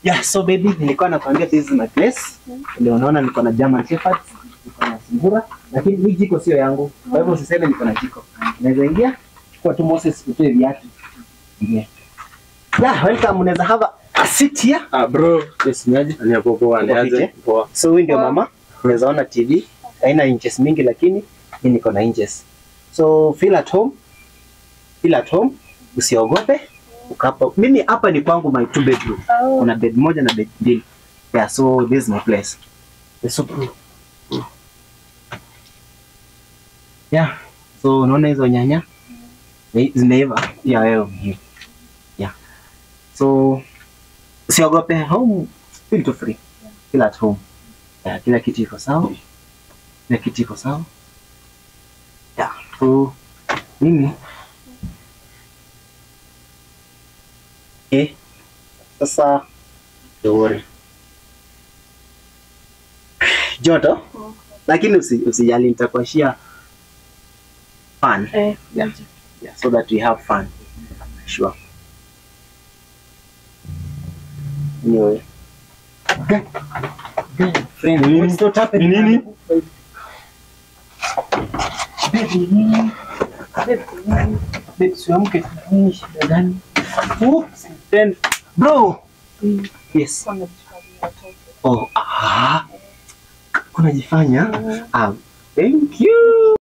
Yeah, so baby, nilikuwa nakwambia this is my place. Ndio unaona niko na German Shepherd, niko na sungura, lakini hii jiko sio yangu. Kwa hivyo usiseme niko na jiko. Naweza ingia kwa tu Moses utoe viatu. Yeah, welcome. Unaweza have a seat here. Bro, yes niaje? Ni hapo poa, niaje? Poa. So huyu ndio mama. Unaweza ona TV. Haina inches mingi lakini mimi niko na inches. So feel at home. Feel at home. Usiogope. Ukapa. Mimi hapa ni kwangu my 2 bedroom. Kuna bed moja na bed mbili. Yeah, so this is my place. So yeah. So unaona hizo nyanya? Zimeiva. Yeah. So usiogope, home feel free. Feel at home. Yeah, kila kitu iko sawa. Yeah, so mimi sasa don't worry. Joto? Lakini usijali nitakuashia fun. Yeah, so that we have fun. Sure. Anyway. Friend, what's not happening? Nini? Baby, siamke nini shida gani? Friend, bro. Yes. Oh, unajifanya? Thank you.